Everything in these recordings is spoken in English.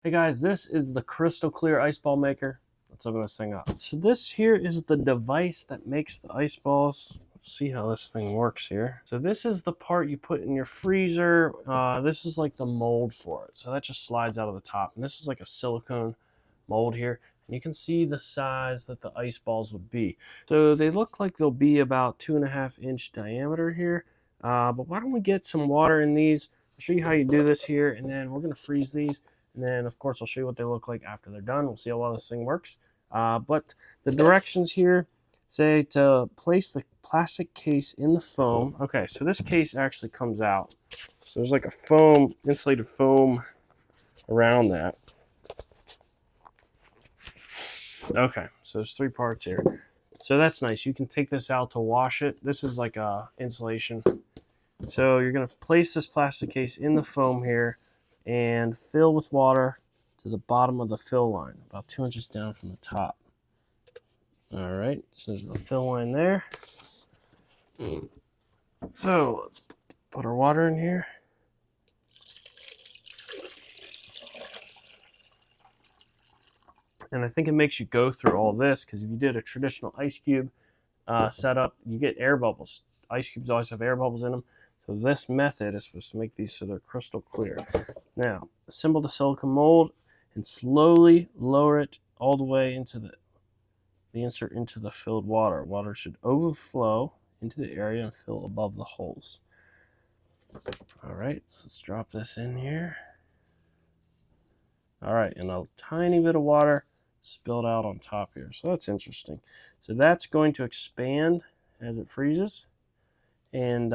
Hey guys, this is the crystal clear ice ball maker. Let's open this thing up. So this here is the device that makes the ice balls. Let's see how this thing works here. So this is the part you put in your freezer. This is like the mold for it. So that just slides out of the top. And this is like a silicone mold here. And you can see the size that the ice balls would be. So they look like they'll be about 2.5-inch diameter here. But why don't we get some water in these? I'll show you how you do this here. And then we're gonna freeze these. And then, of course, I'll show you what they look like after they're done. We'll see how well this thing works. But the directions here say to place the plastic case in the foam. Okay, so this case actually comes out. So there's like a foam, insulated foam around that. Okay, so there's 3 parts here. So that's nice. You can take this out to wash it. This is like a insulation. So you're going to place this plastic case in the foam here and fill with water to the bottom of the fill line, about 2 inches down from the top. All right, so there's the fill line there. So let's put our water in here. And I think it makes you go through all this, because if you did a traditional ice cube setup, you get air bubbles. Ice cubes always have air bubbles in them. So this method is supposed to make these so they're crystal clear. Now, assemble the silicone mold and slowly lower it all the way into the insert into the filled water. Water should overflow into the area and fill above the holes. All right, so let's drop this in here. All right, and a tiny bit of water spilled out on top here. So that's interesting. So that's going to expand as it freezes. And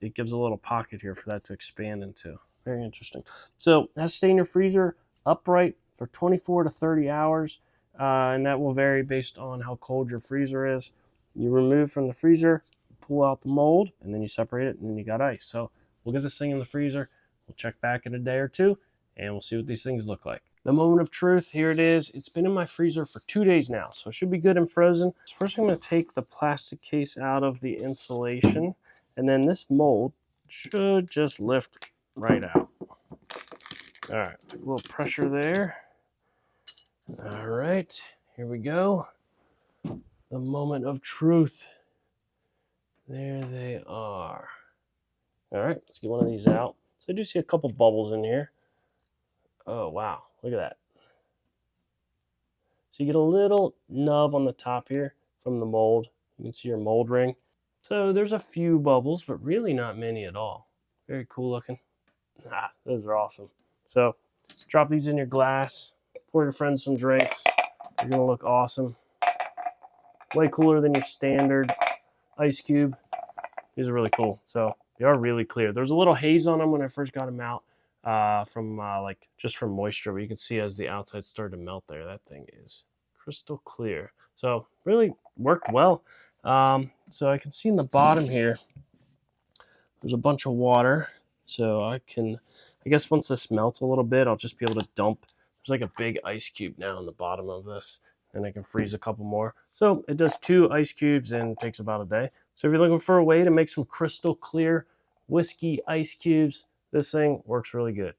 it gives a little pocket here for that to expand into. Very interesting. So it has to stay in your freezer upright for 24 to 30 hours. And that will vary based on how cold your freezer is. You remove from the freezer, pull out the mold, and then you separate it, and then you got ice. So we'll get this thing in the freezer. We'll check back in a day or two, and we'll see what these things look like. The moment of truth, here it is. It's been in my freezer for 2 days now, so it should be good and frozen. So first I'm going to take the plastic case out of the insulation, and then this mold should just lift right out. All right, a little pressure there. All right, here we go. The moment of truth. There they are. All right, let's get one of these out. So I do see a couple bubbles in here. Oh, wow, look at that. So you get a little nub on the top here from the mold. You can see your mold ring. So there's a few bubbles, but really not many at all. Very cool looking. Ah, those are awesome. So drop these in your glass, pour your friends some drinks. You're gonna look awesome. Way cooler than your standard ice cube. These are really cool. So they are really clear. There's a little haze on them when I first got them out from just from moisture, but you can see as the outside started to melt there, that thing is crystal clear. So really worked well. So I can see in the bottom here, there's a bunch of water. So I guess once this melts a little bit, I'll just be able to dump. There's like a big ice cube now on the bottom of this, and I can freeze a couple more. So it does 2 ice cubes and takes about a day. So if you're looking for a way to make some crystal clear whiskey ice cubes, this thing works really good.